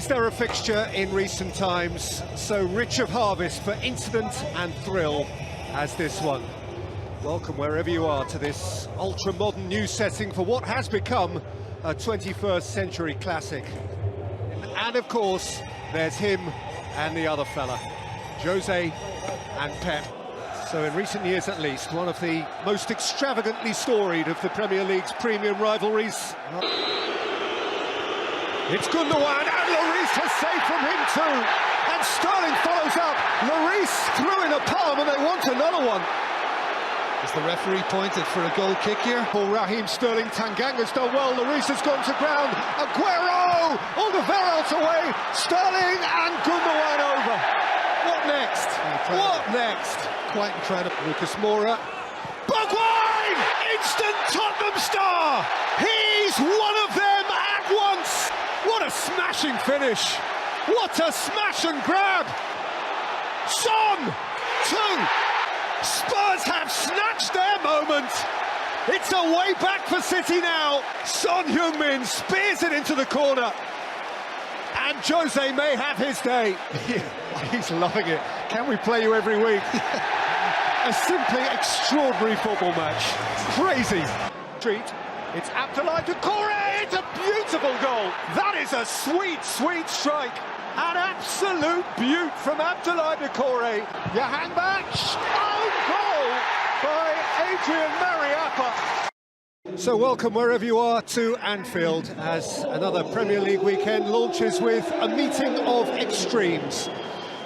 Is there a fixture in recent times so rich of harvest for incident and thrill as this one? Welcome wherever you are to this ultra-modern new setting for what has become a 21st century classic. And of course, there's him and the other fella, Jose and Pep. So in recent years at least, one of the most extravagantly storied of the Premier League's premium rivalries. It's Gundogan, and Lloris has saved from him too. And Sterling follows up. Lloris threw in a palm and they want another one. Is the referee pointed for a goal kick here? Paul Raheem Sterling, Tanganga's done well, Lloris has gone to ground, Aguero, Alderweireld away, Sterling and Gundogan over. What next? Incredible. What next? Quite incredible. Lucas Moura. Bergwijn! Instant Tottenham star! He's one of them at once! What a smashing finish! What a smash and grab! Son! 2! Spurs have snatched their moment. It's a way back for City now. Son Heung-min spears it into the corner. And Jose may have his day. He's loving it. Can we play you every week? A simply extraordinary football match. Crazy. Treat. It's Abdoulaye Doucouré. It's a beautiful goal. That is a sweet, sweet strike. An absolute beaut from Abdoulaye Doucouré. You hang back. Own goal by Adrian Mariappa. So welcome wherever you are to Anfield as another Premier League weekend launches with a meeting of extremes.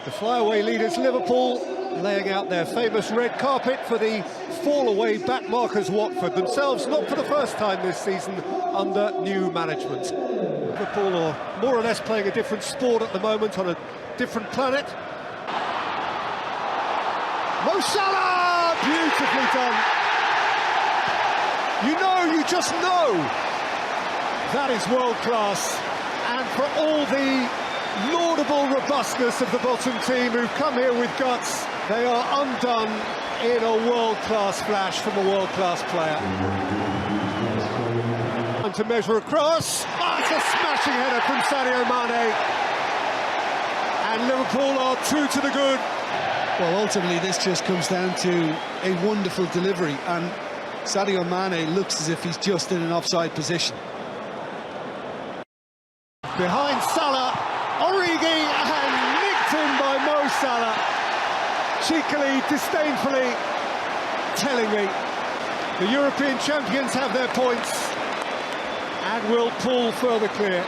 The flyaway leaders Liverpool laying out their famous red carpet for the fall-away backmarkers Watford, themselves not for the first time this season under new management. Liverpool are more or less playing a different sport at the moment on a different planet. Mo Salah! Beautifully done. You just know that is world class. And for all the laudable robustness of the bottom team who've come here with guts, they are undone in a world-class flash from a world-class player. And to measure across, it's a smashing header from Sadio Mane. And Liverpool are 2 to the good. Well, ultimately this just comes down to a wonderful delivery, and Sadio Mane looks as if he's just in an offside position. Behind Salah, Origi, and nicked in by Mo Salah. Cheekily, disdainfully, telling me the European champions have their points and will pull further clear.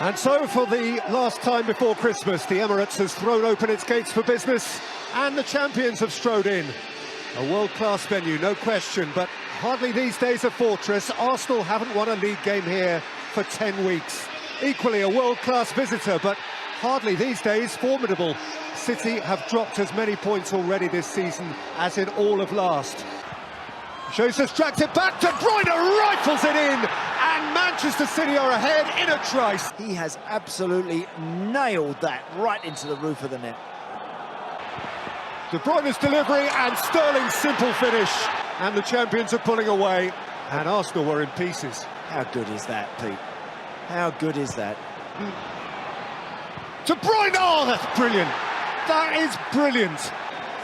And so for the last time before Christmas, the Emirates has thrown open its gates for business and the champions have strode in. A world-class venue, no question, but hardly these days a fortress. Arsenal haven't won a league game here for 10 weeks. Equally a world-class visitor, but hardly these days formidable. City have dropped as many points already this season as in all of last. Jesus tracked it back, De Bruyne rifles it in, and Manchester City are ahead in a trice. He has absolutely nailed that right into the roof of the net. De Bruyne's delivery and Sterling's simple finish, and the champions are pulling away, and Arsenal were in pieces. How good is that, Pete? How good is that? De Bruyne, oh, that's brilliant. That is brilliant.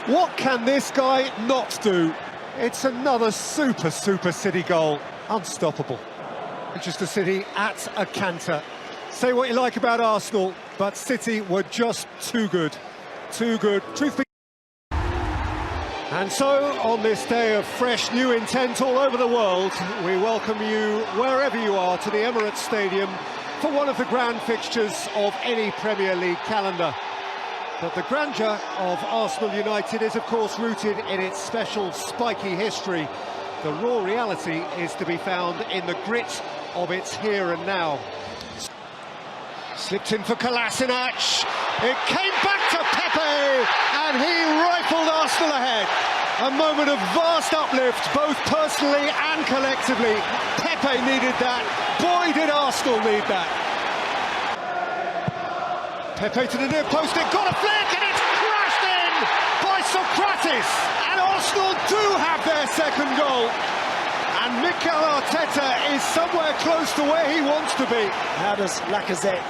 What can this guy not do? It's another super City goal. Unstoppable. Manchester City at a canter. Say what you like about Arsenal, but City were just too good. Too good. Truth be... And so, on this day of fresh new intent all over the world, we welcome you, wherever you are, to the Emirates Stadium for one of the grand fixtures of any Premier League calendar. But the grandeur of Arsenal United is, of course, rooted in its special spiky history. The raw reality is to be found in the grit of its here and now. Slipped in for Kolasinac. It came back to Pepe, and he rifled Arsenal ahead. A moment of vast uplift, both personally and collectively. Pepe needed that. Boy, did Arsenal need that. Pepe to the near post, it got a flick, and it's crashed in by Socrates. And Arsenal do have their second goal. And And Mikel Arteta is somewhere close to where he wants to be. How does Lacazette?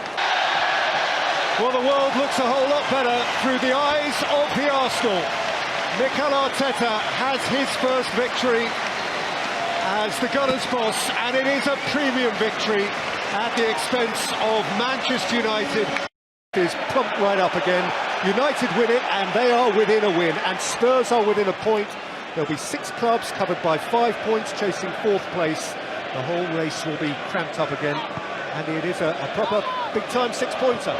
Well, the world looks a whole lot better through the eyes of the Arsenal. Mikel Arteta has his first victory as the Gunners' boss, and it is a premium victory at the expense of Manchester United. Is pumped right up again. United win it, and they are within a win, and Spurs are within a point. There'll be 6 clubs covered by 5 points chasing 4th place. The whole race will be cramped up again, and it is a proper big-time 6-pointer.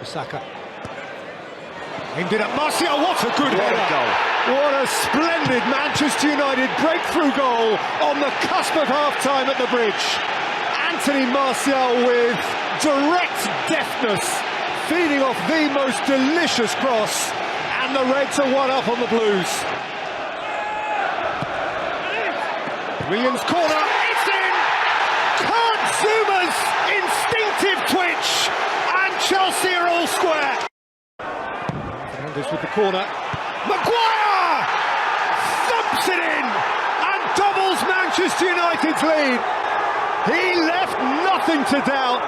Saka aimed it at Martial. What a good header! Goal. What a splendid Manchester United breakthrough goal on the cusp of half-time at the bridge. Anthony Martial with direct deftness, feeding off the most delicious cross, and the Reds are 1 up on the Blues. Williams corner, it's in! Kurt Zuma's instinctive twitch, and Chelsea are all square. Fernandes with the corner. Maguire thumps it in and doubles Manchester United's lead. He left nothing to doubt.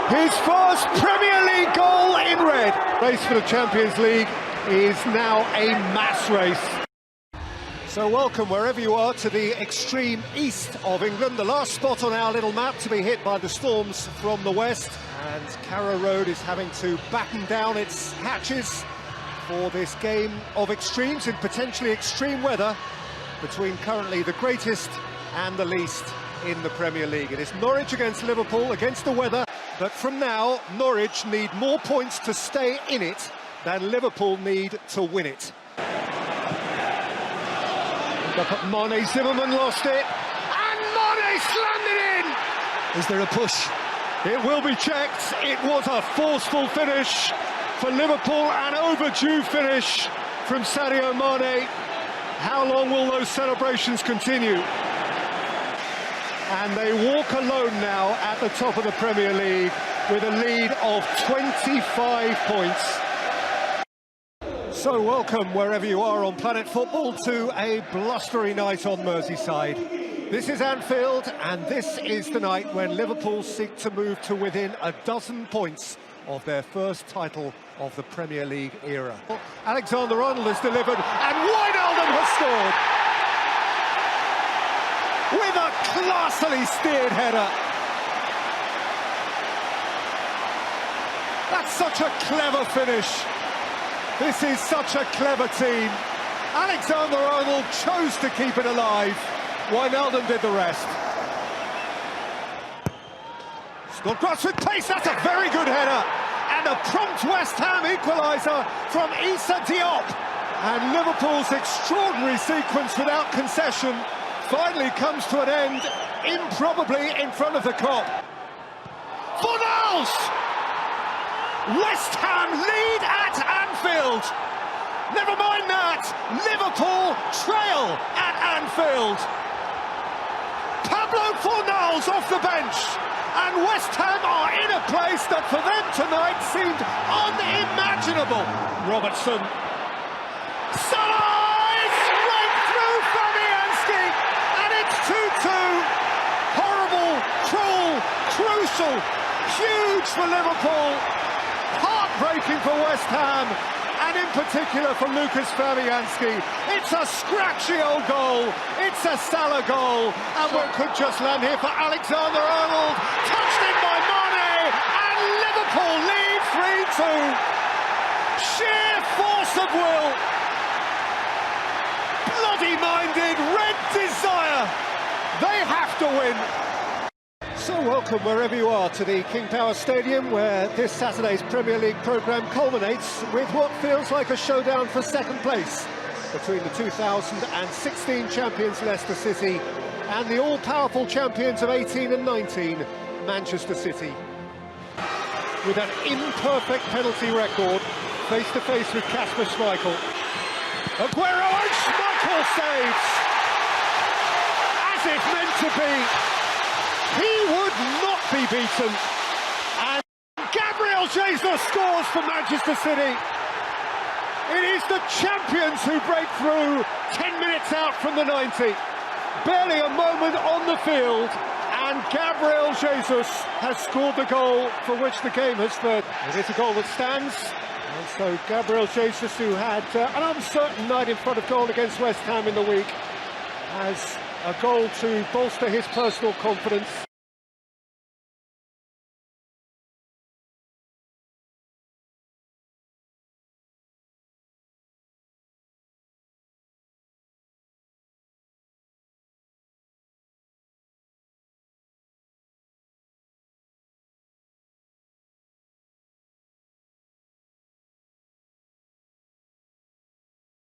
His first Premier League goal in red. Race for the Champions League is now a mass race. So welcome wherever you are to the extreme east of England, the last spot on our little map to be hit by the storms from the west. And Carrow Road is having to batten down its hatches for this game of extremes in potentially extreme weather between currently the greatest and the least in the Premier League. It is Norwich against Liverpool, against the weather, but from now Norwich need more points to stay in it than Liverpool need to win it. Up at Mane, Zimmerman lost it, and Mane slammed it in! Is there a push? It will be checked. It was a forceful finish for Liverpool, an overdue finish from Sadio Mane. How long will those celebrations continue? And they walk alone now at the top of the Premier League with a lead of 25 points. So welcome wherever you are on Planet Football to a blustery night on Merseyside. This is Anfield, and this is the night when Liverpool seek to move to within a dozen points of their first title of the Premier League era. Alexander-Arnold has delivered, and Wijnaldum has scored! With a classily steered header. That's such a clever finish. This is such a clever team. Alexander-Arnold chose to keep it alive. Wijnaldum did the rest. Snodgrass with pace, that's a very good header. And a prompt West Ham equaliser from Issa Diop. And Liverpool's extraordinary sequence without concession finally comes to an end, improbably in front of the Kop. Fornals! West Ham lead at Anfield. Never mind that, Liverpool trail at Anfield. Pablo Fornals off the bench, and West Ham are in a place that for them tonight seemed unimaginable. Robertson. Salah is right through Fabianski, and it's 2-2. Horrible, cruel, crucial, huge for Liverpool. Heartbreaking for West Ham, and in particular for Lucas Fabianski. It's a scratchy old goal, it's a Salah goal, and what could just land here for Alexander-Arnold, touched in by Mane, and Liverpool lead 3-2. Sheer force of will, bloody-minded, red desire, they have to win. So welcome wherever you are to the King Power Stadium, where this Saturday's Premier League programme culminates with what feels like a showdown for second place between the 2016 champions Leicester City and the all-powerful champions of 18 and 19, Manchester City. With an imperfect penalty record, face-to-face with Kasper Schmeichel. Aguero, and Schmeichel saves! As if meant to be. He would not be beaten, and Gabriel Jesus scores for Manchester City. It is the champions who break through 10 minutes out from the 90. Barely a moment on the field, and Gabriel Jesus has scored the goal for which the game has spurred. It is a goal that stands. And so Gabriel Jesus, who had an uncertain night in front of goal against West Ham in the week, has a goal to bolster his personal confidence.